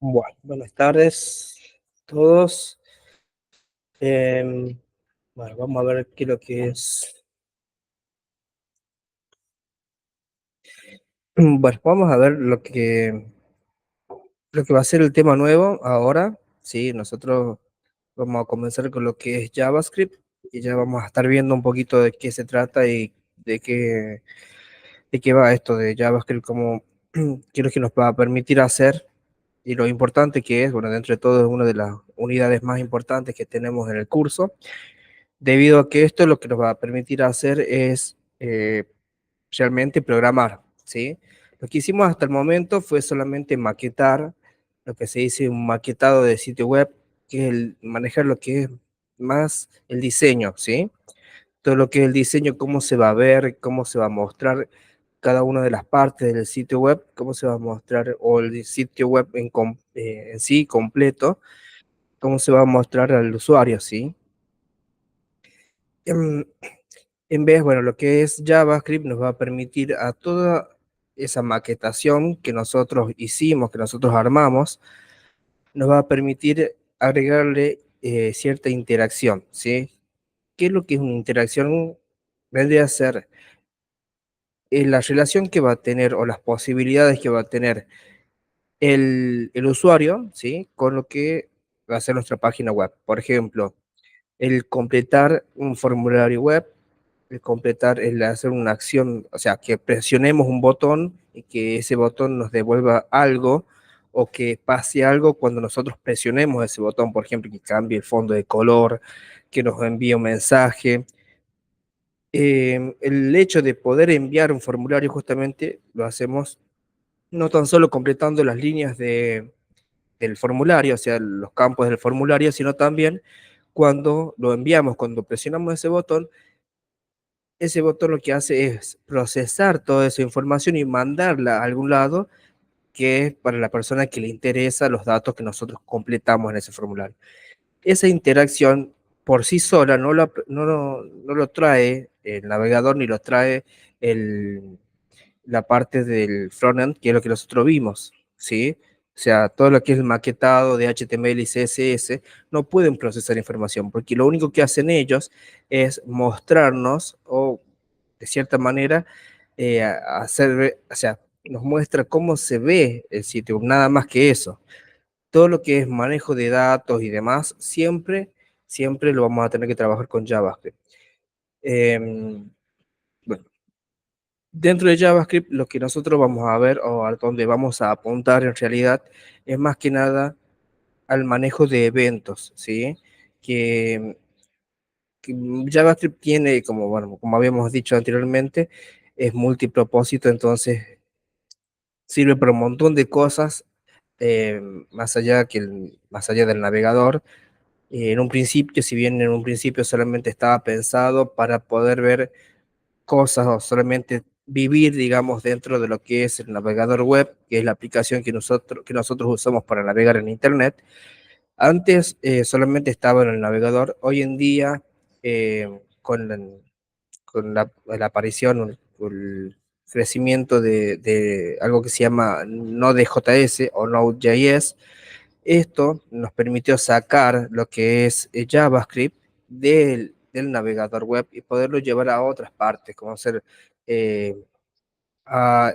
Bueno, buenas tardes a todos. Em, bueno, vamos a ver qué es lo que es. Bueno, vamos a ver lo que va a ser el tema nuevo ahora. Sí, nosotros vamos a comenzar con lo que es JavaScript y ya vamos a estar viendo un poquito de qué se trata y de qué va esto de JavaScript, cómo, qué es lo que nos va a permitir hacer y lo importante que es. Bueno, dentro de todo es una de las unidades más importantes que tenemos en el curso, debido a que esto lo que nos va a permitir hacer es realmente programar, ¿sí? Lo que hicimos hasta el momento fue solamente maquetar, lo que se dice un maquetado de sitio web, que es manejar lo que es más el diseño, ¿sí? Todo lo que es el diseño, cómo se va a ver, cómo se va a mostrar cada una de las partes del sitio web, cómo se va a mostrar, o el sitio web en sí completo, cómo se va a mostrar al usuario, ¿sí? Em, En vez, bueno, lo que es JavaScript nos va a permitir a toda esa maquetación que nosotros hicimos, que nosotros armamos, nos va a permitir agregarle cierta interacción, ¿sí? ¿Qué es lo que es una interacción? Vendría a ser la relación que va a tener o las posibilidades que va a tener el usuario, ¿sí? Con lo que va a ser nuestra página web. Por ejemplo, el completar un formulario web, el completar, el hacer una acción, o sea, que presionemos un botón y que ese botón nos devuelva algo, o que pase algo cuando nosotros presionemos ese botón, por ejemplo, que cambie el fondo de color, que nos envíe un mensaje. El hecho de poder enviar un formulario justamente lo hacemos no tan solo completando las líneas del formulario, o sea, los campos del formulario, sino también cuando lo enviamos, cuando presionamos ese botón lo que hace es procesar toda esa información y mandarla a algún lado, que es para la persona que le interesa los datos que nosotros completamos en ese formulario. Esa interacción por sí sola no lo trae el navegador ni lo trae el, la parte del frontend, que es lo que nosotros vimos, ¿sí? O sea, todo lo que es el maquetado de HTML y CSS no pueden procesar información, porque lo único que hacen ellos es mostrarnos, o de cierta manera, hacer, o sea, nos muestra cómo se ve el sitio, nada más que eso. Todo lo que es manejo de datos y demás, siempre lo vamos a tener que trabajar con JavaScript. Bueno, dentro de JavaScript, lo que nosotros vamos a ver, o a donde vamos a apuntar en realidad, es más que nada al manejo de eventos, ¿sí? Que, que JavaScript tiene, como, bueno, como habíamos dicho anteriormente, es multipropósito, entonces sirve para un montón de cosas, más allá del navegador. En un principio, si bien en un principio solamente estaba pensado para poder ver cosas o solamente vivir, digamos, dentro de lo que es el navegador web, que es la aplicación que nosotros usamos para navegar en Internet. Antes solamente estaba en el navegador. Hoy en día, con la aparición, el crecimiento de algo que se llama Node.js o Node.js, esto nos permitió sacar lo que es JavaScript del navegador web y poderlo llevar a otras partes, como ser eh, a,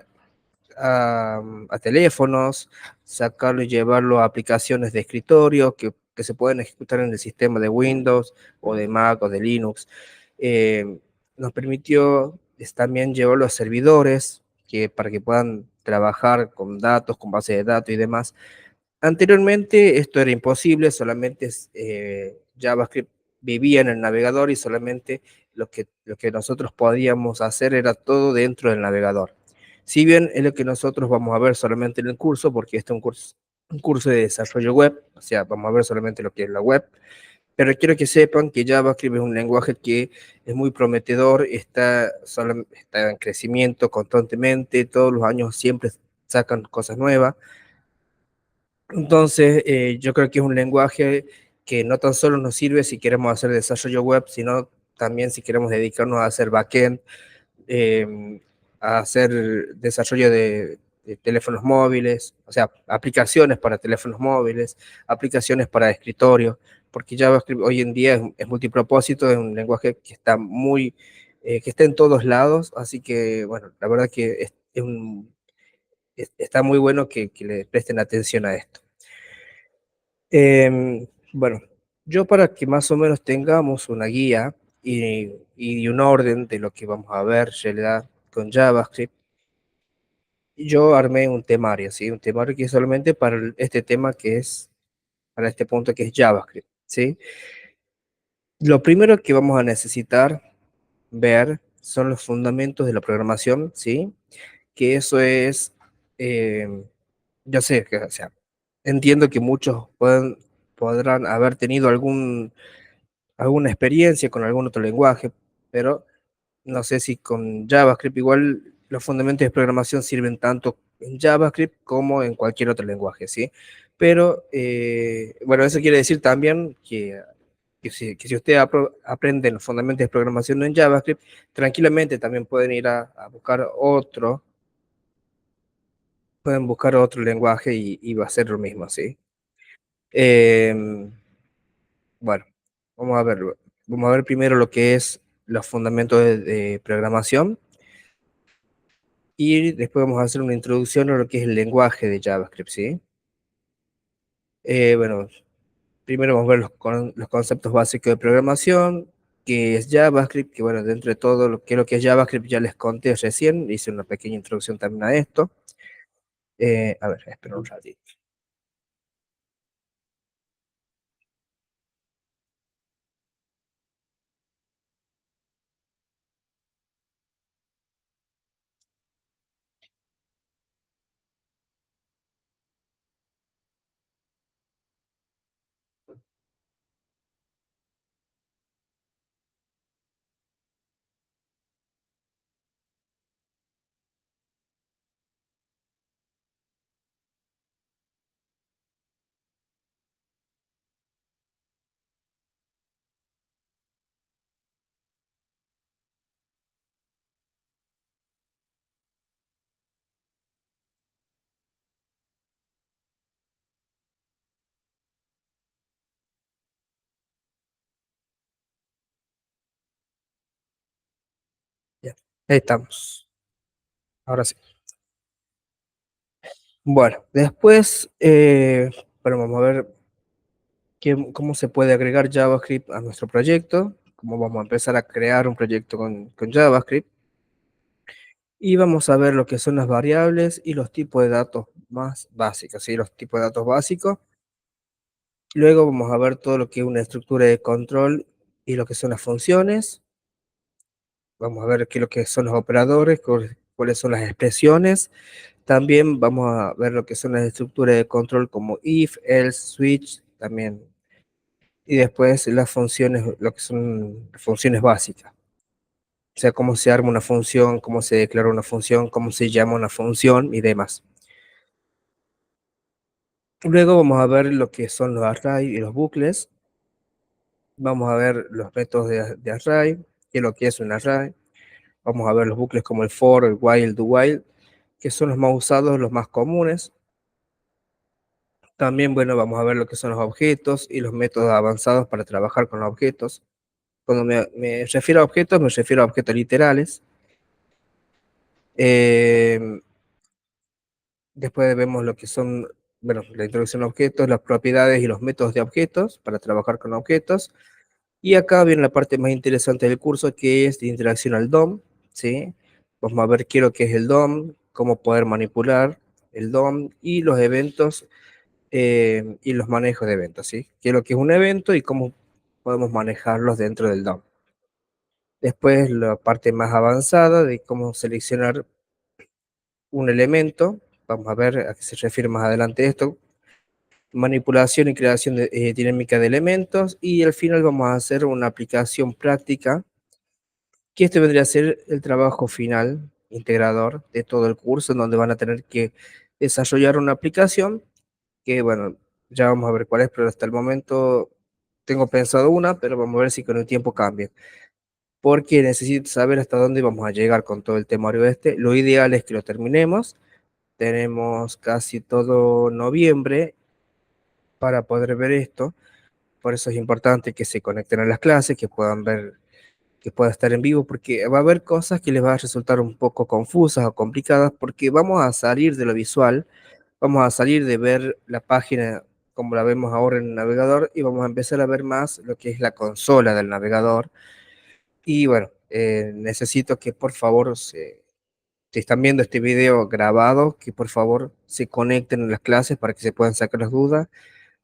a teléfonos, sacarlo y llevarlo a aplicaciones de escritorio que se pueden ejecutar en el sistema de Windows o de Mac o de Linux. Eh, Nos permitió también llevarlo a servidores para que puedan trabajar con datos, con base de datos y demás. Anteriormente esto era imposible, solamente JavaScript vivía en el navegador y solamente lo que nosotros podíamos hacer era todo dentro del navegador. Si bien es lo que nosotros vamos a ver solamente en el curso, porque este es un curso de desarrollo web, o sea, vamos a ver solamente lo que es la web, pero quiero que sepan que JavaScript es un lenguaje que es muy prometedor, está en crecimiento constantemente, todos los años siempre sacan cosas nuevas. Entonces, yo creo que es un lenguaje que no tan solo nos sirve si queremos hacer desarrollo web, sino también si queremos dedicarnos a hacer backend, a hacer desarrollo teléfonos móviles, o sea, aplicaciones para teléfonos móviles, aplicaciones para escritorio, porque JavaScript hoy en día es multipropósito, es un lenguaje que está que está en todos lados, así que, bueno, la verdad que está muy bueno que le presten atención a esto. Bueno, yo para que más o menos tengamos una guía y un orden de lo que vamos a ver ya con JavaScript, yo armé un temario, ¿sí? Un temario que es solamente para este tema que es, para este punto que es JavaScript, ¿sí? Lo primero que vamos a necesitar ver son los fundamentos de la programación, ¿sí? Que eso es, em, yo sé que, o sea, entiendo que muchos podrán haber tenido alguna experiencia con algún otro lenguaje, pero no sé si con JavaScript igual los fundamentos de programación sirven tanto en JavaScript como en cualquier otro lenguaje, ¿sí? Pero, bueno, eso quiere decir también que si usted aprende los fundamentos de programación en JavaScript, tranquilamente también pueden ir a buscar pueden buscar otro lenguaje y va a ser lo mismo, ¿sí? Em, bueno, vamos a verlo. Vamos a ver primero lo que es los fundamentos de programación y después vamos a hacer una introducción a lo que es el lenguaje de JavaScript, ¿sí? Bueno, primero vamos a ver los conceptos básicos de programación, que es JavaScript, que bueno, dentro de todo lo que es JavaScript ya les conté recién, hice una pequeña introducción también a esto. A ver, espera un ratito. Ya, ahí estamos. Ahora sí. Bueno, después, bueno, vamos a ver cómo se puede agregar JavaScript a nuestro proyecto, cómo vamos a empezar a crear un proyecto con JavaScript. Y vamos a ver lo que son las variables y los tipos de datos más básicos, ¿sí? Los tipos de datos básicos. Luego vamos a ver todo lo que es una estructura de control y lo que son las funciones. Vamos a ver qué es lo que son los operadores, cuáles son las expresiones. También vamos a ver lo que son las estructuras de control como if, else, switch, también. Y después las funciones, lo que son funciones básicas. O sea, cómo se arma una función, cómo se declara una función, cómo se llama una función y demás. Luego vamos a ver lo que son los arrays y los bucles. Vamos a ver los métodos de array, qué es lo que es un array. Vamos a ver los bucles como el for, el while, el do while, que son los más usados, los más comunes. También, bueno, vamos a ver lo que son los objetos y los métodos avanzados para trabajar con los objetos. Cuando me refiero a objetos, me refiero a objetos literales. Eh, Después vemos lo que son, bueno, la introducción a objetos, las propiedades y los métodos de objetos para trabajar con objetos. Y acá viene la parte más interesante del curso, que es de interacción al DOM, ¿sí? Vamos a ver qué es lo que es el DOM, cómo poder manipular el DOM y los eventos y los manejos de eventos, ¿sí? Qué es lo que es un evento y cómo podemos manejarlos dentro del DOM. Después la parte más avanzada de cómo seleccionar un elemento. Vamos a ver a qué se refiere más adelante esto. Manipulación y creación dinámica de elementos. Y al final vamos a hacer una aplicación práctica, que este vendría a ser el trabajo final integrador de todo el curso, en donde van a tener que desarrollar una aplicación que, bueno, ya vamos a ver cuál es, pero hasta el momento tengo pensado una, pero vamos a ver si con el tiempo cambia, porque necesito saber hasta dónde vamos a llegar con todo el temario este. Lo ideal es que lo terminemos tenemos casi todo noviembre para poder ver esto. Por eso es importante que se conecten a las clases, que puedan ver, que pueda estar en vivo, porque va a haber cosas que les va a resultar un poco confusas o complicadas, porque vamos a salir de lo visual, vamos a salir de ver la página como la vemos ahora en el navegador y vamos a empezar a ver más lo que es la consola del navegador. Y bueno, necesito que por favor, si están viendo este video grabado, que por favor se conecten en las clases para que se puedan sacar las dudas,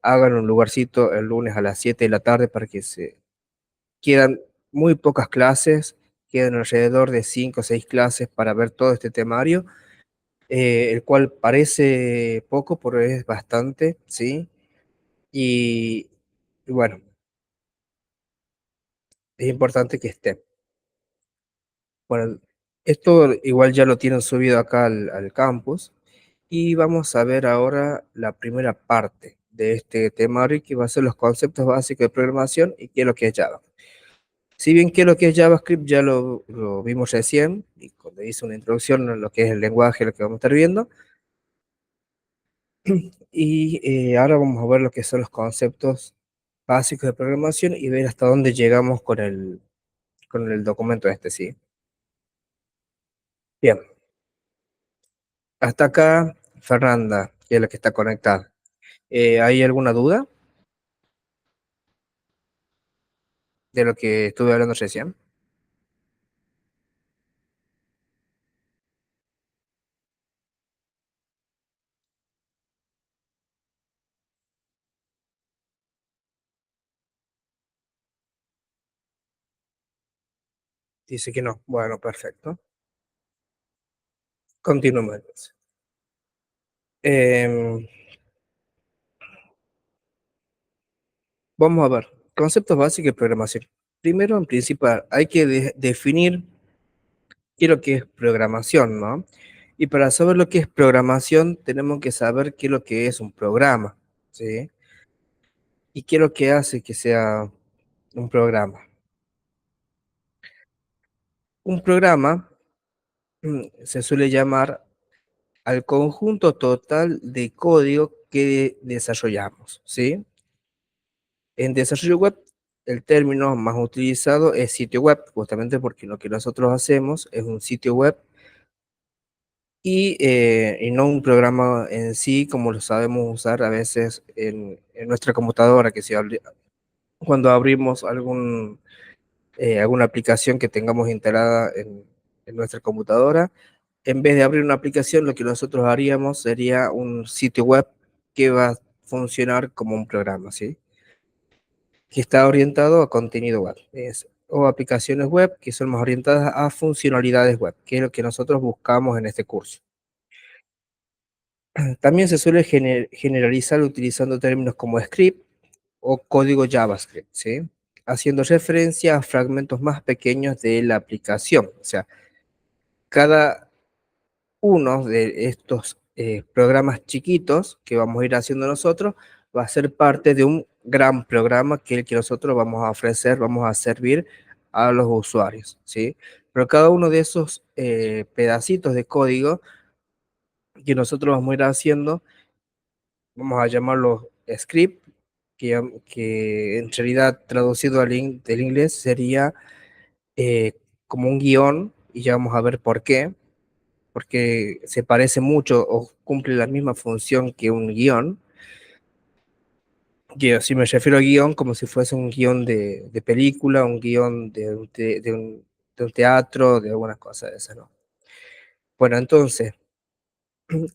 hagan un lugarcito el lunes a las 7 de la tarde para que se quedan muy pocas clases, quedan alrededor de 5 o 6 clases para ver todo este temario, el cual parece poco, pero es bastante, ¿sí? Y, y bueno, es importante que esté. Bueno, esto igual ya lo tienen subido acá al campus y vamos a ver ahora la primera parte de este temario que va a ser los conceptos básicos de programación y qué es lo que es Java. Si bien qué es lo que es JavaScript ya lo vimos recién y cuando hice una introducción a lo que es el lenguaje, lo que vamos a estar viendo, y ahora vamos a ver lo que son los conceptos básicos de programación y ver hasta dónde llegamos con el documento este, ¿sí? Bien, hasta acá, Fernanda, que es la que está conectada. ¿Hay alguna duda de lo que estuve hablando recién? Dice que no. Bueno, perfecto. Continuemos entonces. Em, Vamos a ver, conceptos básicos de programación. Primero, en principal, hay que definir qué es lo que es programación, ¿no? Y para saber lo que es programación, tenemos que saber qué es lo que es un programa, ¿sí? Y qué es lo que hace que sea un programa. Un programa se suele llamar al conjunto total de código que desarrollamos, ¿sí? En desarrollo web, el término más utilizado es sitio web, justamente porque lo que nosotros hacemos es un sitio web y no un programa en sí como lo sabemos usar a veces en nuestra computadora, que si cuando abrimos alguna aplicación que tengamos instalada en nuestra computadora, en vez de abrir una aplicación, lo que nosotros haríamos sería un sitio web que va a funcionar como un programa, ¿sí? Que está orientado a contenido web, o aplicaciones web que son más orientadas a funcionalidades web, que es lo que nosotros buscamos en este curso. También se suele generalizar utilizando términos como script o código JavaScript, ¿sí? Haciendo referencia a fragmentos más pequeños de la aplicación. O sea, cada uno de estos programas chiquitos que vamos a ir haciendo nosotros va a ser parte de un gran programa que el que nosotros vamos a ofrecer, vamos a servir a los usuarios, ¿sí? Pero cada uno de esos pedacitos de código que nosotros vamos a ir haciendo, vamos a llamarlos script, que en realidad traducido del inglés sería como un guión, y ya vamos a ver por qué, porque se parece mucho o cumple la misma función que un guión. Que si me refiero a guión como si fuese un guión de película, un guión de un teatro, de algunas cosas de esas, ¿no? Bueno, entonces,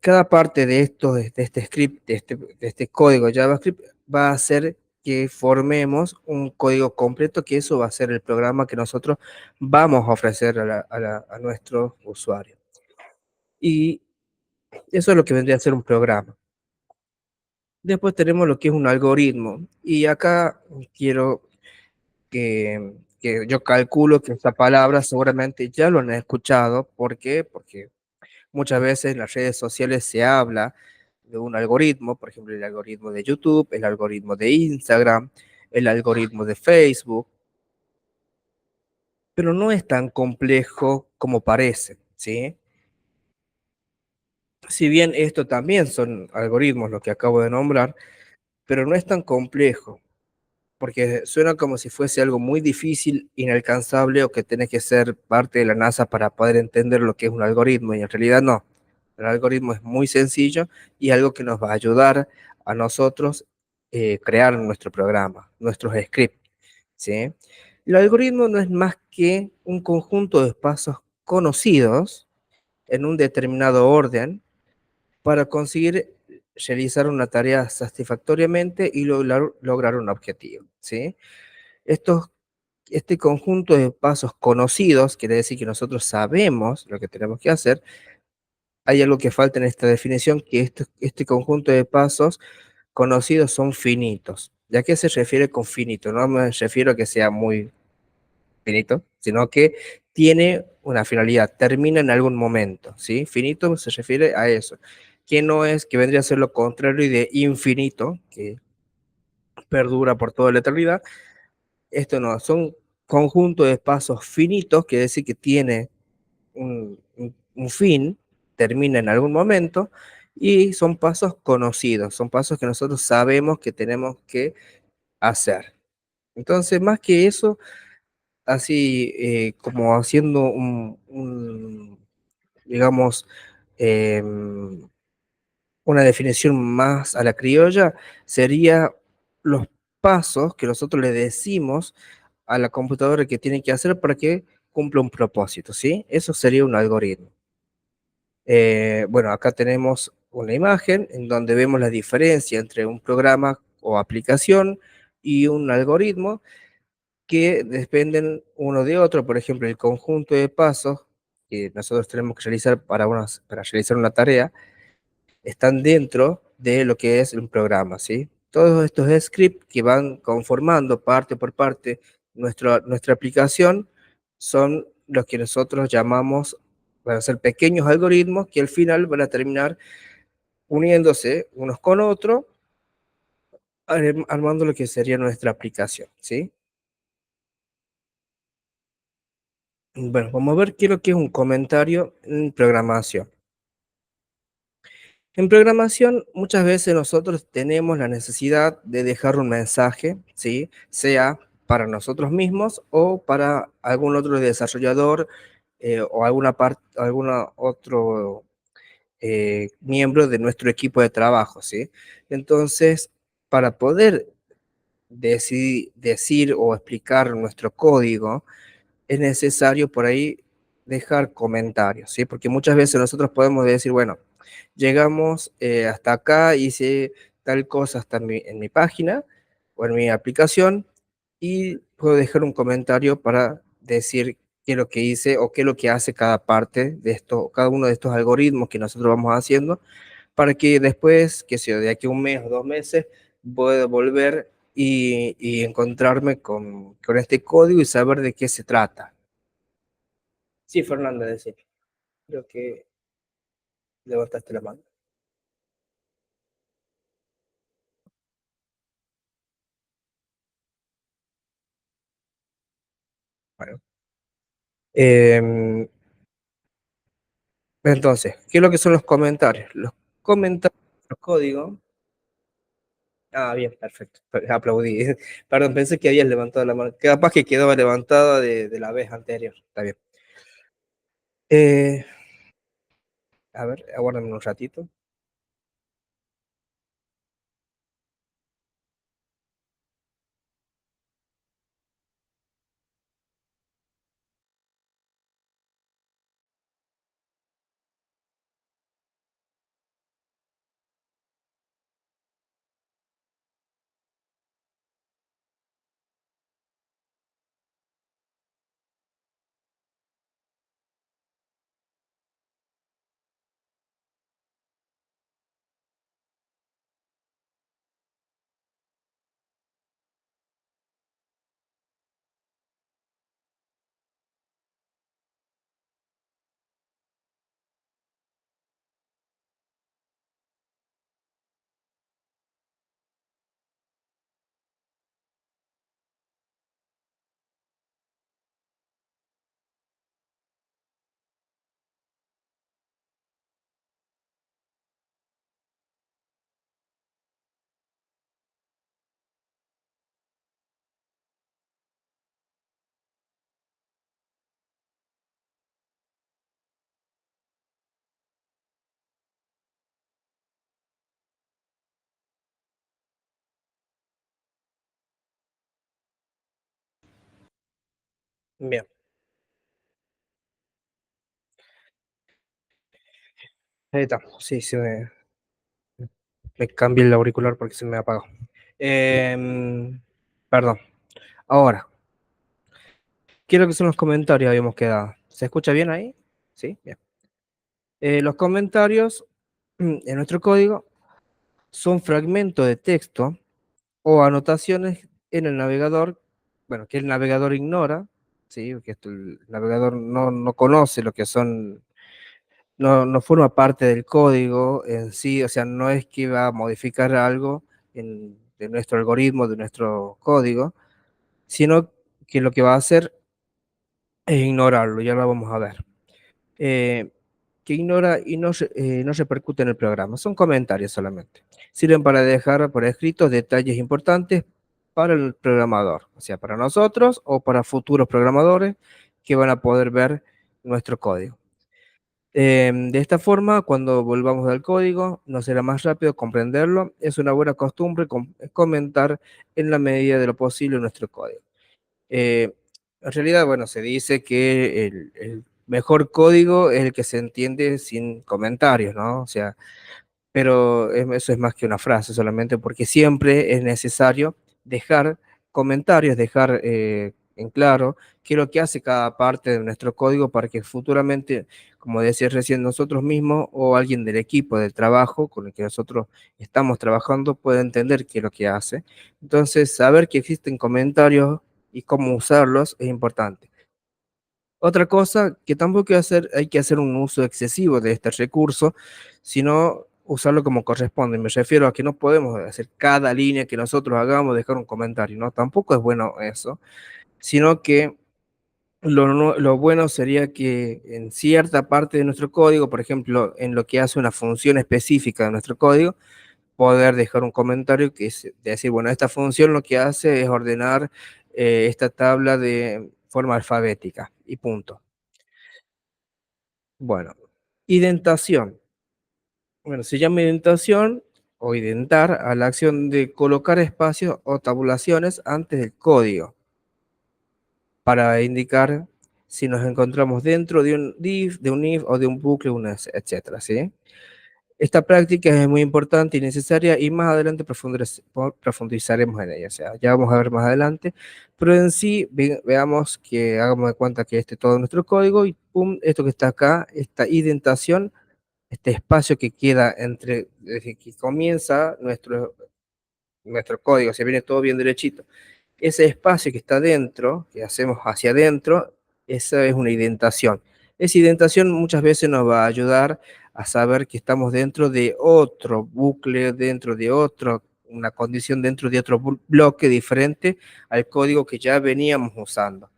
cada parte de esto, de este script, de este código JavaScript, va a hacer que formemos un código completo, que eso va a ser el programa que nosotros vamos a ofrecer a nuestros usuarios. Y eso es lo que vendría a ser un programa. Después tenemos lo que es un algoritmo. Y acá quiero que yo calculo que esta palabra seguramente ya lo han escuchado. ¿Por qué? Porque muchas veces en las redes sociales se habla de un algoritmo, por ejemplo, el algoritmo de YouTube, el algoritmo de Instagram, el algoritmo de Facebook, pero no es tan complejo como parece, ¿sí? Si bien esto también son algoritmos, lo que acabo de nombrar, pero no es tan complejo, porque suena como si fuese algo muy difícil, inalcanzable o que tenés que ser parte de la NASA para poder entender lo que es un algoritmo, y en realidad no. El algoritmo es muy sencillo y algo que nos va a ayudar a nosotros crear nuestro programa, nuestros scripts, ¿sí? El algoritmo no es más que un conjunto de pasos conocidos en un determinado orden para conseguir realizar una tarea satisfactoriamente y lograr un objetivo, ¿sí? Estos, este conjunto de pasos conocidos, quiere decir que nosotros sabemos lo que tenemos que hacer. Hay algo que falta en esta definición, que este conjunto de pasos conocidos son finitos. ¿Y a qué se refiere con finito? No me refiero a que sea muy finito, sino que tiene una finalidad, termina en algún momento, ¿sí? Finito se refiere a eso, que no es, que vendría a ser lo contrario de infinito, que perdura por toda la eternidad. Esto no, son conjuntos de pasos finitos, que decir que tiene un fin, termina en algún momento, y son pasos conocidos, son pasos que nosotros sabemos que tenemos que hacer. Entonces, más que eso, así como haciendo digamos, em, una definición más a la criolla, sería los pasos que nosotros le decimos a la computadora que tiene que hacer para que cumpla un propósito, ¿sí? Eso sería un algoritmo. Bueno, acá tenemos una imagen en donde vemos la diferencia entre un programa o aplicación y un algoritmo que dependen uno de otro. Por ejemplo, el conjunto de pasos que nosotros tenemos que realizar para realizar una tarea están dentro de lo que es un programa, ¿sí? Todos estos scripts que van conformando parte por parte nuestra aplicación son los que nosotros llamamos, van a ser pequeños algoritmos que al final van a terminar uniéndose unos con otros, armando lo que sería nuestra aplicación, ¿sí? Bueno, vamos a ver qué es lo que es un comentario en programación. En programación, muchas veces nosotros tenemos la necesidad de dejar un mensaje, ¿sí? Sea para nosotros mismos o para algún otro desarrollador o alguna otro miembro de nuestro equipo de trabajo, ¿sí? Entonces, para poder decir o explicar nuestro código, es necesario por ahí dejar comentarios, ¿sí? Porque muchas veces nosotros podemos decir, bueno, llegamos hasta acá, hice tal cosa hasta en mi página o en mi aplicación y puedo dejar un comentario para decir qué es lo que hice o qué es lo que hace cada parte de esto, cada uno de estos algoritmos que nosotros vamos haciendo, para que después, que sea de aquí a un mes o 2 meses, pueda volver y encontrarme con este código y saber de qué se trata. Sí, Fernanda, decir. Creo que levantaste la mano. Bueno. Em, entonces, ¿qué es lo que son los comentarios? Los comentarios, los códigos. Ah, bien, perfecto. Aplaudí. Perdón, pensé que habías levantado la mano. Capaz que quedaba levantada de la vez anterior. Está bien. Eh, a ver, aguárdame un ratito. Bien, ahí está. Sí, me cambié el auricular porque se me apagó. Em, Perdón. Ahora, ¿qué es lo que son los comentarios? Habíamos quedado. ¿Se escucha bien ahí? Sí, bien. Los comentarios en nuestro código son fragmentos de texto o anotaciones en el navegador, bueno, que el navegador ignora, ¿sí? Que el navegador no conoce lo que son, no forma parte del código en sí, o sea, no es que va a modificar algo de nuestro algoritmo, de nuestro código, sino que lo que va a hacer es ignorarlo, ya lo vamos a ver. Eh, que ignora y no repercute en el programa, son comentarios solamente. Sirven para dejar por escrito detalles importantes para el programador, o sea, para nosotros o para futuros programadores que van a poder ver nuestro código. De esta forma, cuando volvamos al código, nos será más rápido comprenderlo. Es una buena costumbre comentar en la medida de lo posible nuestro código. Eh, en realidad, bueno, se dice que el mejor código es el que se entiende sin comentarios, ¿no? O sea, pero eso es más que una frase solamente porque siempre es necesario dejar comentarios, dejar en claro qué es lo que hace cada parte de nuestro código para que futuramente, como decía recién, nosotros mismos o alguien del equipo de trabajo con el que nosotros estamos trabajando pueda entender qué es lo que hace. Entonces, saber que existen comentarios y cómo usarlos es importante. Otra cosa que tampoco hay que hacer un uso excesivo de este recurso, sino usarlo como corresponde. Me refiero a que no podemos hacer cada línea que nosotros hagamos, dejar un comentario, ¿no? Tampoco es bueno eso, sino que lo bueno sería que en cierta parte de nuestro código, por ejemplo, en lo que hace una función específica de nuestro código, poder dejar un comentario que es decir, bueno, esta función lo que hace es ordenar esta tabla de forma alfabética y punto. Bueno, identación. Bueno, se llama identación o identar a la acción de colocar espacios o tabulaciones antes del código para indicar si nos encontramos dentro de un div, de un if o de un bucle, etcétera, ¿sí? Esta práctica es muy importante y necesaria y más adelante profundizaremos en ella, o sea, ya vamos a ver más adelante, pero en sí veamos que hagamos de cuenta que este es todo nuestro código y pum, esto que está acá, esta indentación, este espacio que queda desde que comienza nuestro código, se viene todo bien derechito. Ese espacio que está dentro, que hacemos hacia adentro, esa es una indentación. Esa indentación muchas veces nos va a ayudar a saber que estamos dentro de otro bucle, dentro de una condición dentro de otro bloque diferente al código que ya veníamos usando.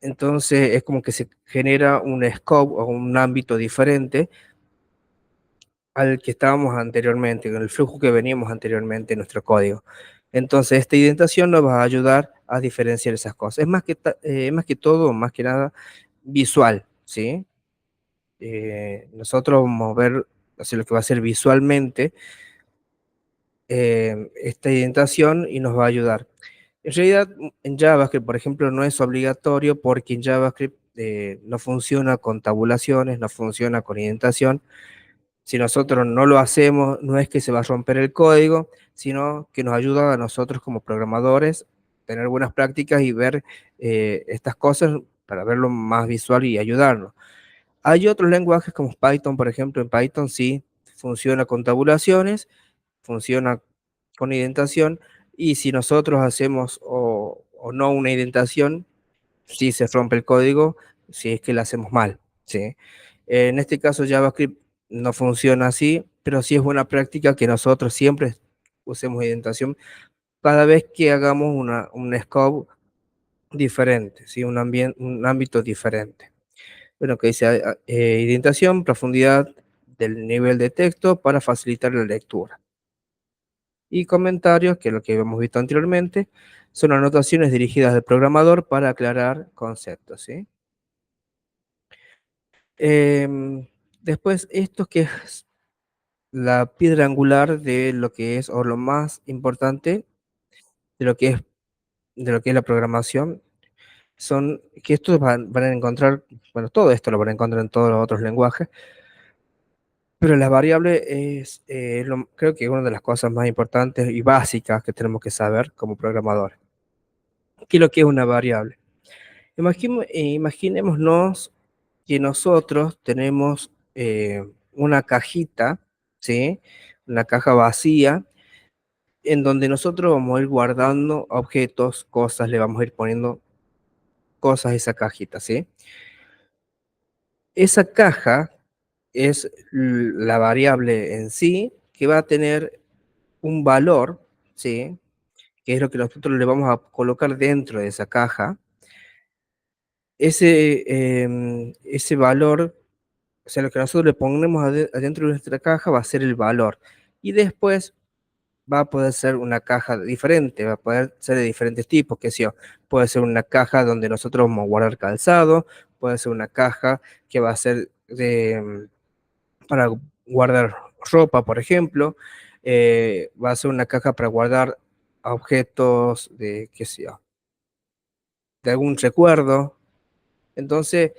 Entonces es como que se genera un scope o un ámbito diferente al que estábamos anteriormente, con el flujo que veníamos anteriormente en nuestro código. Entonces, esta indentación nos va a ayudar a diferenciar esas cosas. Más que todo, más que nada, visual, ¿sí? Nosotros vamos a ver, o sea, lo que va a ser visualmente esta indentación y nos va a ayudar. En realidad, en JavaScript, por ejemplo, no es obligatorio porque en JavaScript no funciona con tabulaciones, no funciona con indentación. Si nosotros no lo hacemos, no es que se va a romper el código, sino que nos ayuda a nosotros como programadores tener buenas prácticas y ver estas cosas para verlo más visual y ayudarnos. Hay otros lenguajes como Python, por ejemplo, en Python sí funciona con tabulaciones, funciona con indentación, y si nosotros hacemos o no una indentación, sí se rompe el código si es que lo hacemos mal, ¿sí? En este caso JavaScript no funciona así, pero sí es buena práctica que nosotros siempre usemos indentación cada vez que hagamos un scope diferente, ¿sí? Un ámbito diferente. Bueno, que dice indentación, profundidad del nivel de texto para facilitar la lectura. Y comentarios, que es lo que hemos visto anteriormente, son anotaciones dirigidas al programador para aclarar conceptos, ¿sí? Después, esto que es la piedra angular de lo que es, o lo más importante de lo que es, de lo que es la programación, son que estos van a encontrar, bueno, todo esto lo van a encontrar en todos los otros lenguajes, pero la variable es, creo que una de las cosas más importantes y básicas que tenemos que saber como programadores. ¿Qué es lo que es una variable? Imaginémonos que nosotros tenemos una cajita, ¿sí? Una caja vacía, en donde nosotros vamos a ir guardando objetos, cosas, le vamos a ir poniendo cosas a esa cajita, ¿sí? Esa caja es la variable en sí que va a tener un valor, ¿sí? Que es lo que nosotros le vamos a colocar dentro de esa caja. Ese valor, o sea, lo que nosotros le ponemos adentro de nuestra caja va a ser el valor. Y después va a poder ser una caja diferente, va a poder ser de diferentes tipos, que sea, puede ser una caja donde nosotros vamos a guardar calzado, puede ser una caja que va a ser para guardar ropa, por ejemplo, va a ser una caja para guardar objetos de, qué sé yo, de algún recuerdo. Entonces,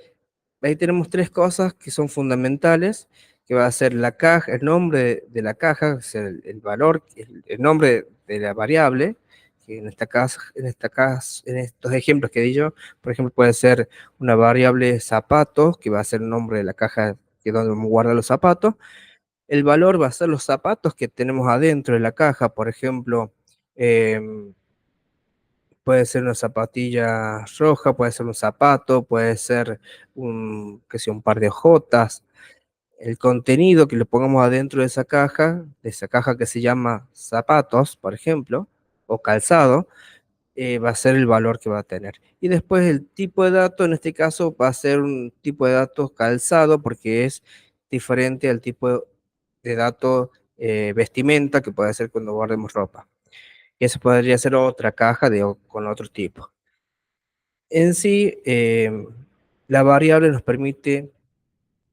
ahí tenemos tres cosas que son fundamentales, que va a ser la caja, el nombre de la caja, o sea, el valor, el nombre de la variable, que en estos ejemplos que di yo, por ejemplo, puede ser una variable zapatos, que va a ser el nombre de la caja que es donde vamos a guardar los zapatos. El valor va a ser los zapatos que tenemos adentro de la caja, por ejemplo, em, puede ser una zapatilla roja, puede ser un zapato, puede ser que sea, un par de hojotas. El contenido que le pongamos adentro de esa caja que se llama zapatos, por ejemplo, o calzado, va a ser el valor que va a tener. Y después el tipo de dato, en este caso, va a ser un tipo de datos calzado porque es diferente al tipo de dato vestimenta que puede ser cuando guardemos ropa. Y eso podría ser otra caja con otro tipo. En sí, la variable nos permite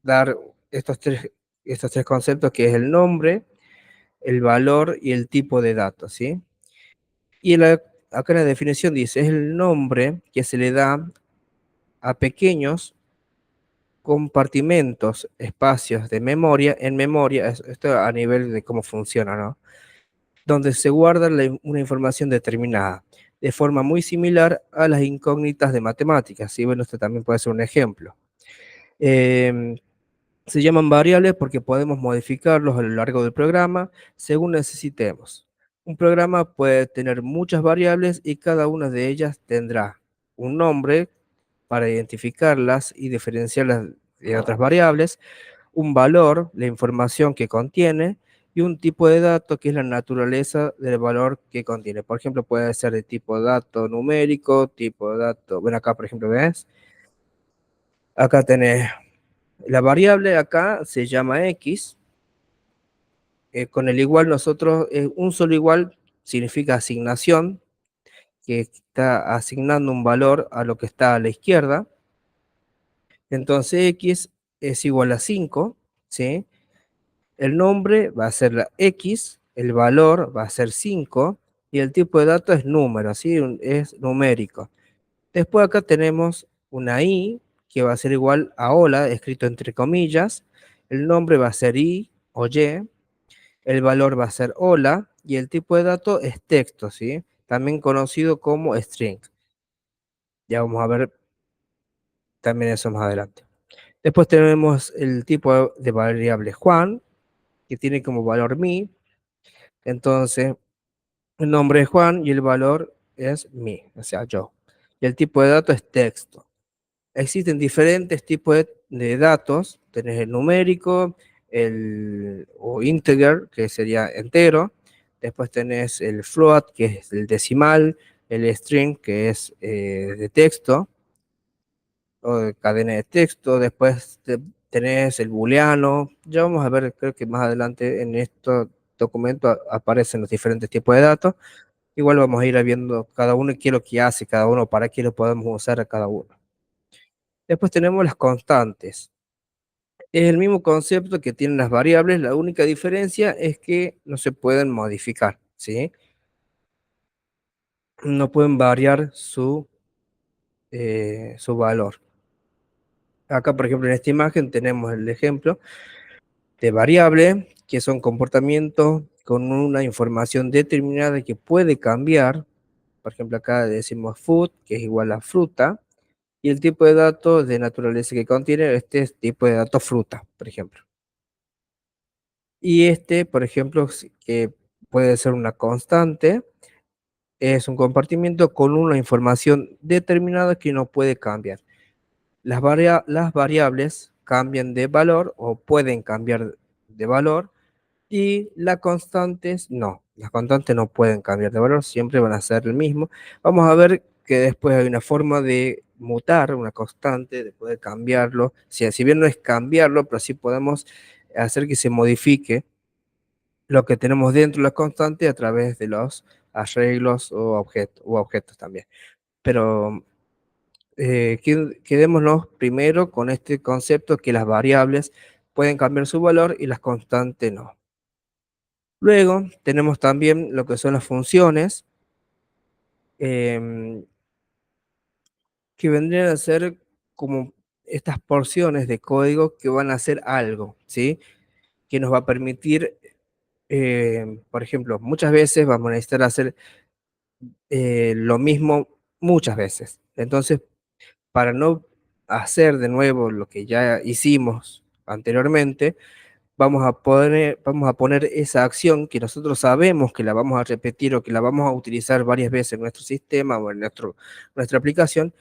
dar estos tres, estos tres conceptos que es el nombre, el valor y el tipo de datos, ¿sí? Y acá en la definición dice, es el nombre que se le da a pequeños compartimentos, espacios de memoria, en memoria, esto a nivel de cómo funciona, ¿no? Donde se guarda una información determinada, de forma muy similar a las incógnitas de matemáticas, ¿sí? Bueno, esto también puede ser un ejemplo. Eh, Se llaman variables porque podemos modificarlos a lo largo del programa según necesitemos. Un programa puede tener muchas variables y cada una de ellas tendrá un nombre para identificarlas y diferenciarlas de otras variables, un valor, la información que contiene, y un tipo de dato que es la naturaleza del valor que contiene. Por ejemplo, puede ser de tipo dato numérico, tipo de dato, bueno, acá por ejemplo, ¿ves? Acá tenés la variable, acá se llama X. Con el igual nosotros, un solo igual significa asignación, que está asignando un valor a lo que está a la izquierda. Entonces X es igual a 5, ¿sí? El nombre va a ser la X, el valor va a ser 5 y el tipo de dato es número, ¿sí? Es numérico. Después acá tenemos una I que va a ser igual a hola, escrito entre comillas. El nombre va a ser I o Y. El valor va a ser hola y el tipo de dato es texto, ¿sí? También conocido como string. Ya vamos a ver también eso más adelante. Después tenemos el tipo de variable Juan, que tiene como valor mi. Entonces, el nombre es Juan y el valor es mi, o sea, yo. Y el tipo de dato es texto. Existen diferentes tipos de datos. Tenés el numérico, o integer, que sería entero. Después tenés el float, que es el decimal, el string, que es de texto, o de cadena de texto. Después tenés el booleano. Ya vamos a ver, creo que más adelante en estos documentos aparecen los diferentes tipos de datos. Igual vamos a ir viendo cada uno qué es lo que hace cada uno, para qué lo podemos usar a cada uno. Después tenemos las constantes. Es el mismo concepto que tienen las variables, la única diferencia es que no se pueden modificar, ¿sí? No pueden variar su valor. Acá, por ejemplo, en esta imagen tenemos el ejemplo de variable, que son comportamientos con una información determinada que puede cambiar. Por ejemplo, acá decimos food, que es igual a fruta, y el tipo de datos de naturaleza que contiene este tipo de datos fruta, por ejemplo. Y este, por ejemplo, que puede ser una constante, es un compartimiento con una información determinada que no puede cambiar. Las variables cambian de valor o pueden cambiar de valor y las constantes no. Las constantes no pueden cambiar de valor, siempre van a ser el mismo. Vamos a ver que después hay una forma de mutar una constante, de poder cambiarlo. Si bien no es cambiarlo, pero sí podemos hacer que se modifique lo que tenemos dentro de la constante a través de los arreglos o objetos también. Pero quedémonos primero con este concepto que las variables pueden cambiar su valor y las constantes no. Luego tenemos también lo que son las funciones, em, que vendrían a ser como estas porciones de código que van a hacer algo, ¿sí? Que nos va a permitir, por ejemplo, muchas veces vamos a necesitar hacer lo mismo muchas veces. Entonces, para no hacer de nuevo lo que ya hicimos anteriormente, vamos a poner esa acción que nosotros sabemos que la vamos a repetir o que la vamos a utilizar varias veces en nuestro sistema o en nuestra aplicación,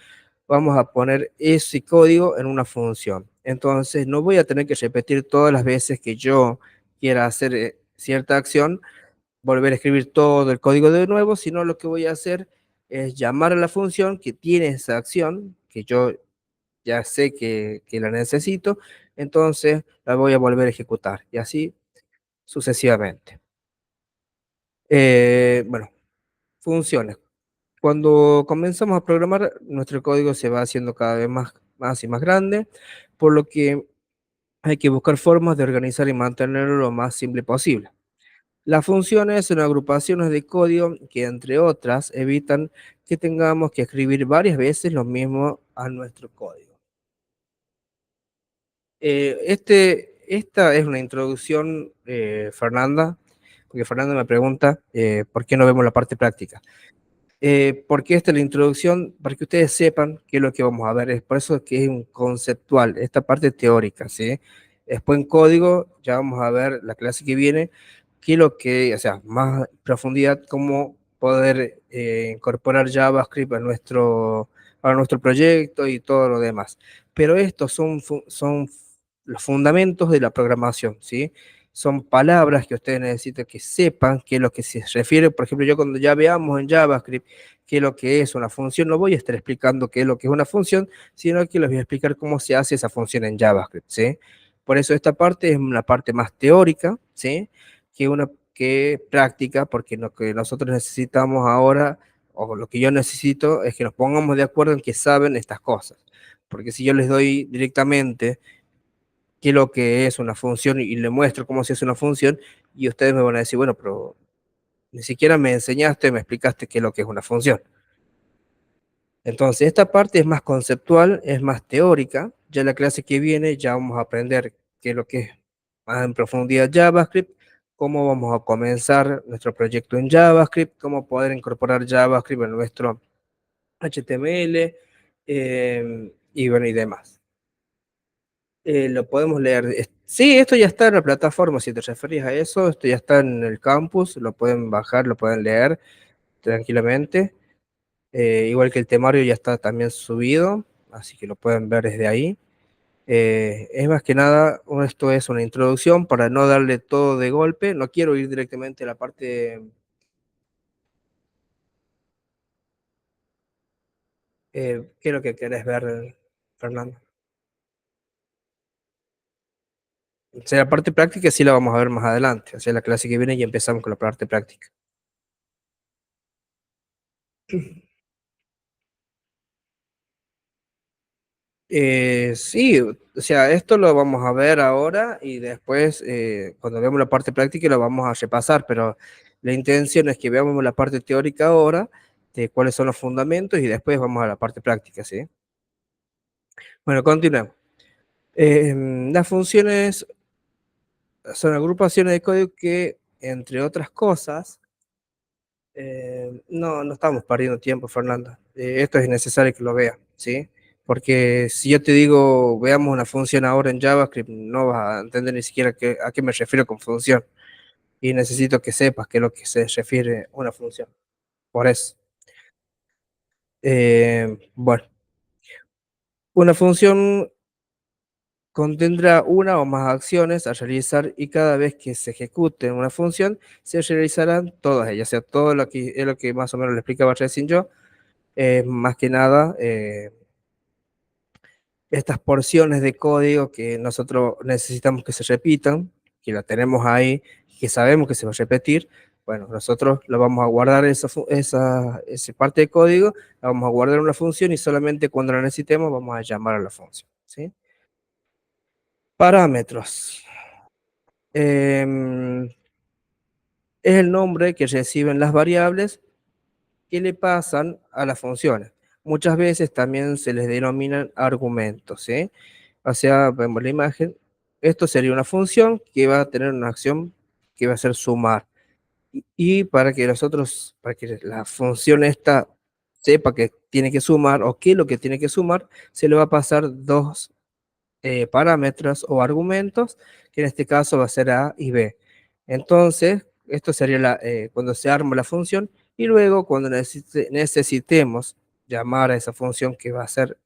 vamos a poner ese código en una función. Entonces, no voy a tener que repetir todas las veces que yo quiera hacer cierta acción, volver a escribir todo el código de nuevo, sino lo que voy a hacer es llamar a la función que tiene esa acción, que yo ya sé que la necesito, entonces la voy a volver a ejecutar y así sucesivamente. Bueno, funciones. Cuando comenzamos a programar, nuestro código se va haciendo cada vez más y más grande, por lo que hay que buscar formas de organizar y mantenerlo lo más simple posible. Las funciones son agrupaciones de código que, entre otras, evitan que tengamos que escribir varias veces lo mismo a nuestro código. Esta es una introducción, Fernanda, porque Fernanda me pregunta por qué no vemos la parte práctica. Porque esta es la introducción, para que ustedes sepan qué es lo que vamos a ver. Es por eso que es un conceptual, esta parte teórica, ¿sí? Después en código, ya vamos a ver la clase que viene, qué es lo que, o sea, más profundidad, cómo poder incorporar JavaScript a nuestro proyecto y todo lo demás. Pero estos son los fundamentos de la programación, ¿sí? Son palabras que ustedes necesitan que sepan qué es lo que se refiere. Por ejemplo, yo cuando ya veamos en JavaScript qué es lo que es una función, no voy a estar explicando qué es lo que es una función, sino que les voy a explicar cómo se hace esa función en JavaScript, ¿sí? Por eso esta parte es una parte más teórica, ¿sí? Que práctica, porque lo que nosotros necesitamos ahora, o lo que yo necesito, es que nos pongamos de acuerdo en que saben estas cosas. Porque si yo les doy directamente qué es lo que es una función y le muestro cómo se hace una función, y ustedes me van a decir, bueno, pero ni siquiera me enseñaste, me explicaste qué es lo que es una función. Entonces, esta parte es más conceptual, es más teórica. Ya la clase que viene ya vamos a aprender qué es lo que es más en profundidad JavaScript, cómo vamos a comenzar nuestro proyecto en JavaScript, cómo poder incorporar JavaScript en nuestro HTML y bueno, y demás. Lo podemos leer. Sí, esto ya está en la plataforma, si te referís a eso, esto ya está en el campus, lo pueden bajar, lo pueden leer tranquilamente. Igual que el temario ya está también subido, así que lo pueden ver desde ahí. Es más que nada, esto es una introducción para no darle todo de golpe. No quiero ir directamente a la parte, ¿qué es lo que querés ver, Fernando? O sea, la parte práctica sí la vamos a ver más adelante, o sea, la clase que viene y empezamos con la parte práctica. Sí, o sea, esto lo vamos a ver ahora y después, cuando veamos la parte práctica, lo vamos a repasar, pero la intención es que veamos la parte teórica ahora de cuáles son los fundamentos y después vamos a la parte práctica, ¿sí? Bueno, continuemos. Las funciones son agrupaciones de código que, entre otras cosas, no estamos perdiendo tiempo, Fernanda. Esto es necesario que lo veas, ¿sí? Porque si yo te digo, veamos una función ahora en JavaScript, no vas a entender ni siquiera a qué me refiero con función. Y necesito que sepas qué es lo que se refiere a una función. Por eso. Bueno, una función contendrá una o más acciones a realizar y cada vez que se ejecute una función, se realizarán todas ellas. O sea, todo lo que es lo que más o menos le explicaba recién yo, más que nada, estas porciones de código que nosotros necesitamos que se repitan, que la tenemos ahí, que sabemos que se va a repetir, bueno, nosotros lo vamos a guardar esa parte de código, la vamos a guardar en una función y solamente cuando la necesitemos vamos a llamar a la función, ¿sí? Parámetros. Em, es el nombre que reciben las variables que le pasan a las funciones. Muchas veces también se les denominan argumentos, ¿sí? O sea, vemos la imagen, esto sería una función que va a tener una acción que va a ser sumar. Y para que nosotros, para que la función esta sepa que tiene que sumar o qué es lo que tiene que sumar, se le va a pasar dos parámetros o argumentos, que en este caso va a ser A y B. Entonces, esto sería cuando se arma la función y luego cuando necesitemos llamar a esa función que va a ser,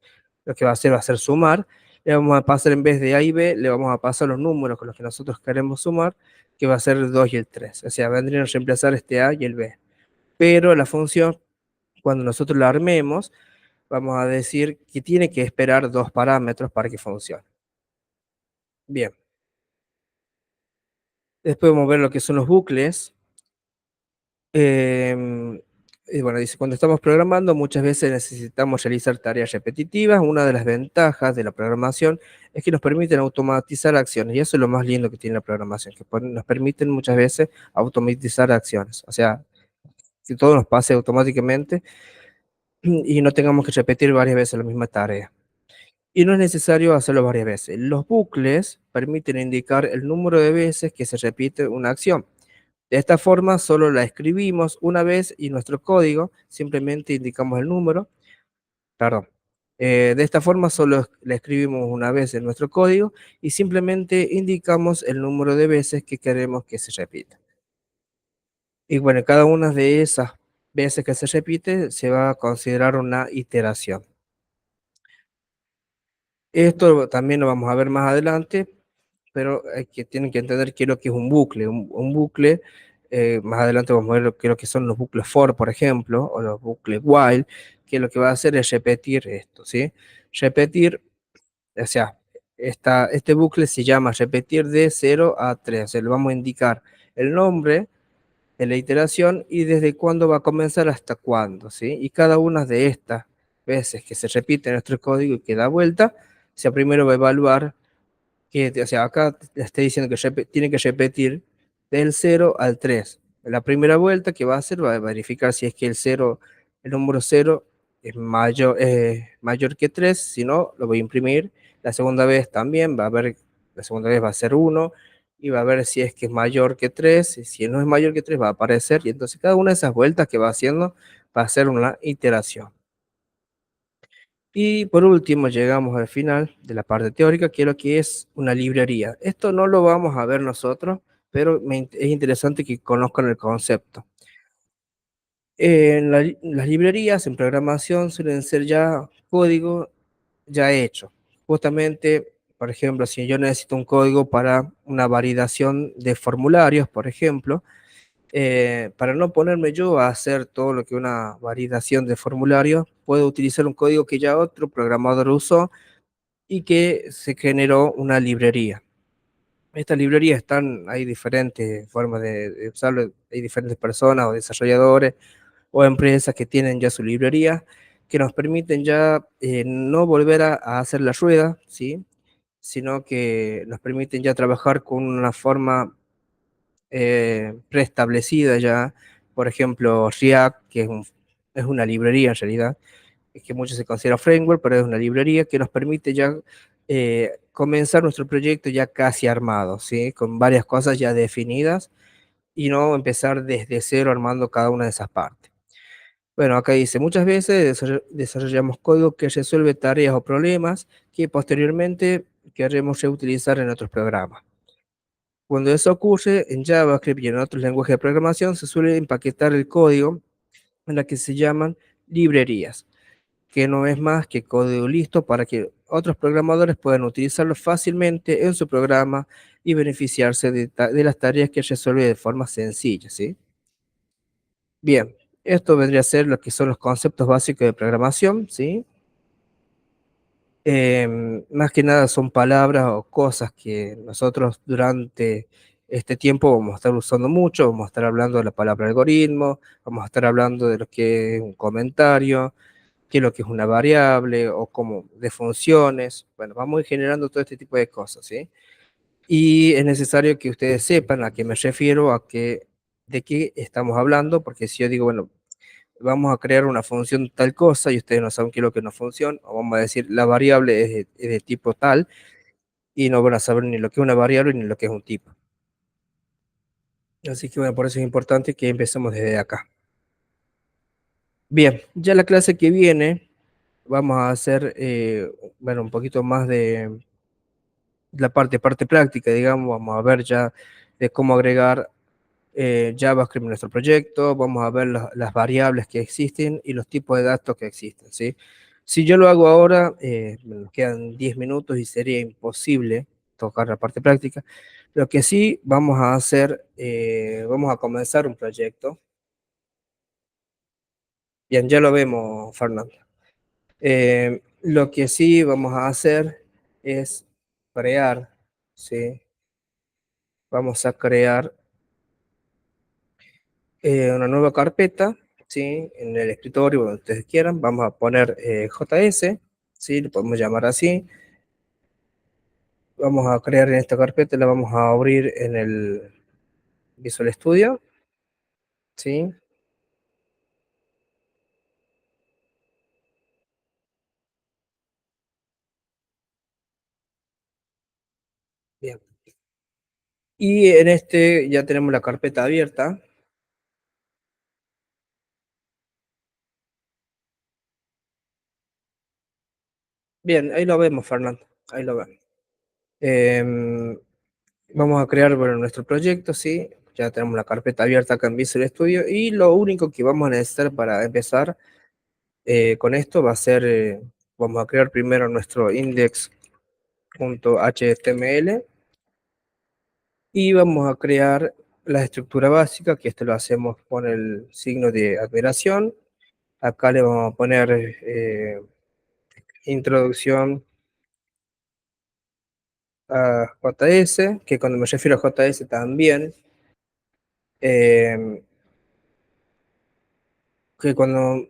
lo que va a ser sumar, le vamos a pasar en vez de A y B, le vamos a pasar los números con los que nosotros queremos sumar, que va a ser el 2 y el 3. O sea, vendrían a reemplazar este A y el B. Pero la función, cuando nosotros la armemos, vamos a decir que tiene que esperar dos parámetros para que funcione. Bien. Después vamos a ver lo que son los bucles. Y bueno, dice, cuando estamos programando, muchas veces necesitamos realizar tareas repetitivas. Una de las ventajas de la programación es que nos permiten automatizar acciones. Y eso es lo más lindo que tiene la programación, que nos permiten muchas veces automatizar acciones. O sea, que todo nos pase automáticamente y no tengamos que repetir varias veces la misma tarea. Y no es necesario hacerlo varias veces. Los bucles permiten indicar el número de veces que se repite una acción. De esta forma, solo la escribimos una vez y nuestro código simplemente indicamos el número, perdón. De esta forma, solo la escribimos una vez en nuestro código y simplemente indicamos el número de veces que queremos que se repita. Y bueno, cada una de esas veces que se repite se va a considerar una iteración. Esto también lo vamos a ver más adelante, pero tienen que entender qué es lo que es un bucle. Un bucle, más adelante vamos a ver qué es lo que son los bucles for, por ejemplo, o los bucles while, que lo que va a hacer es repetir esto, ¿sí? Repetir, o sea, este bucle se llama repetir de 0 a 3, o sea, le vamos a indicar el nombre de la iteración y desde cuándo va a comenzar hasta cuándo, ¿sí? Y cada una de estas veces que se repite nuestro código y que da vuelta, o sea, primero va a evaluar o sea, acá te está diciendo que tiene que repetir del 0 al 3. En la primera vuelta que va a hacer va a verificar si es que el número 0 es mayor que 3, si no, lo voy a imprimir. La segunda vez también va a ver, la segunda vez va a ser 1 y va a ver si es que es mayor que 3, y si no es mayor que 3 va a aparecer y entonces cada una de esas vueltas que va haciendo va a ser una iteración. Y por último, llegamos al final de la parte teórica, que es lo que es una librería. Esto no lo vamos a ver nosotros, pero es interesante que conozcan el concepto. Las librerías en programación suelen ser ya código ya hecho. Justamente, por ejemplo, si yo necesito un código para una validación de formularios, por ejemplo, para no ponerme yo a hacer todo lo que una validación de formularios, puedo utilizar un código que ya otro programador usó y que se generó una librería. Estas librerías hay diferentes formas de usarlo, hay diferentes personas o desarrolladores o empresas que tienen ya su librería, que nos permiten ya no volver a hacer la rueda, ¿sí? Sino que nos permiten ya trabajar con una forma preestablecida ya, por ejemplo, React, que es es una librería en realidad, es que mucho se considera framework, pero es una librería que nos permite ya comenzar nuestro proyecto ya casi armado, ¿sí? Con varias cosas ya definidas y no empezar desde cero armando cada una de esas partes. Bueno, acá dice, muchas veces desarrollamos código que resuelve tareas o problemas que posteriormente queremos reutilizar en otros programas. Cuando eso ocurre, en JavaScript y en otros lenguajes de programación se suele empaquetar el código en la que se llaman librerías, que no es más que código listo para que otros programadores puedan utilizarlo fácilmente en su programa y beneficiarse de las tareas que resuelve de forma sencilla, ¿sí? Bien, esto vendría a ser lo que son los conceptos básicos de programación, ¿sí? Más que nada son palabras o cosas que nosotros durante este tiempo vamos a estar usando mucho, vamos a estar hablando de la palabra algoritmo, vamos a estar hablando de lo que es un comentario, qué es lo que es una variable o como de funciones. Bueno, vamos a ir generando todo este tipo de cosas, ¿sí? Y es necesario que ustedes sepan a qué me refiero, de qué estamos hablando, porque si yo digo, bueno, vamos a crear una función tal cosa y ustedes no saben qué es lo que es una función, o vamos a decir la variable es de tipo tal y no van a saber ni lo que es una variable ni lo que es un tipo. Así que bueno, por eso es importante que empecemos desde acá. Bien, ya la clase que viene vamos a hacer, bueno, un poquito más de la parte práctica, digamos, vamos a ver ya de cómo agregar JavaScript en nuestro proyecto, vamos a ver las variables que existen y los tipos de datos que existen, ¿sí? Si yo lo hago ahora, nos quedan 10 minutos y sería imposible tocar la parte práctica. Lo que sí vamos a hacer, vamos a comenzar un proyecto. Bien, ya lo vemos, Fernando. Lo que sí vamos a hacer es crear, ¿sí? Vamos a crear una nueva carpeta, ¿sí? En el escritorio, donde ustedes quieran. Vamos a poner JS, ¿sí? Lo podemos llamar así. Vamos a crear en esta carpeta, la vamos a abrir en el Visual Studio, ¿sí? Bien. Y en este ya tenemos la carpeta abierta. Bien, ahí lo vemos, Fernando. Ahí lo vemos. Em, Vamos a crear, bueno, nuestro proyecto, ¿sí? Ya tenemos la carpeta abierta acá en Visual Studio y lo único que vamos a necesitar para empezar con esto va a ser, vamos a crear primero nuestro index.html y vamos a crear la estructura básica, que esto lo hacemos con el signo de admiración. Acá le vamos a poner introducción a JS, que cuando me refiero a JS también, eh, que cuando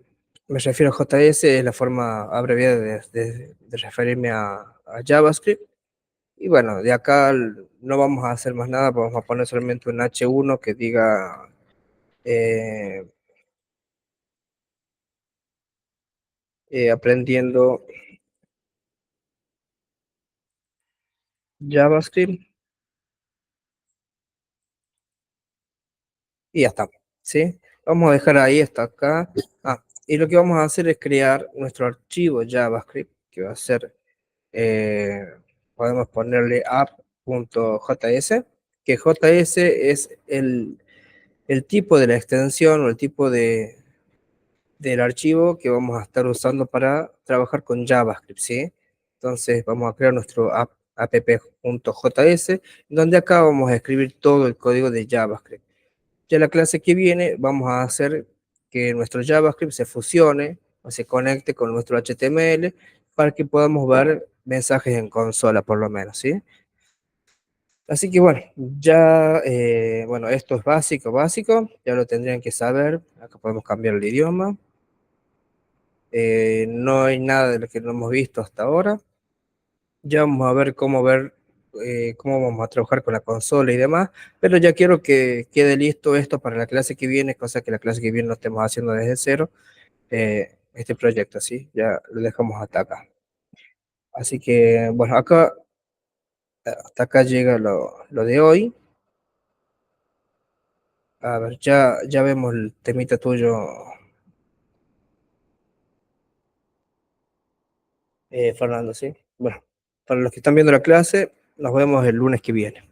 me refiero a JS es la forma abreviada de referirme a JavaScript. Y bueno, de acá no vamos a hacer más nada, vamos a poner solamente un H1 que diga eh, aprendiendo JavaScript y ya está, ¿sí? Vamos a dejar ahí hasta acá. Y lo que vamos a hacer es crear nuestro archivo JavaScript, que va a ser, eh, podemos ponerle app.js, que JS es el tipo de la extensión o el tipo del archivo que vamos a estar usando para trabajar con JavaScript, ¿sí? Entonces vamos a crear nuestro app.js, donde acá vamos a escribir todo el código de JavaScript. Ya la clase que viene vamos a hacer que nuestro JavaScript se fusione o se conecte con nuestro HTML para que podamos ver mensajes en consola por lo menos, ¿sí? Así que bueno, ya, bueno, esto es básico, ya lo tendrían que saber. Acá podemos cambiar el idioma. No hay nada de lo que no hemos visto hasta ahora. Ya vamos a ver cómo vamos a trabajar con la consola y demás, pero ya quiero que quede listo esto para la clase que viene, cosa que la clase que viene lo estemos haciendo desde cero. este proyecto, ¿sí? Ya lo dejamos hasta acá. Así que, bueno, acá, hasta acá llega lo de hoy. A ver, ya vemos el temita tuyo, Fernando, ¿sí? Bueno, para los que están viendo la clase, nos vemos el lunes que viene.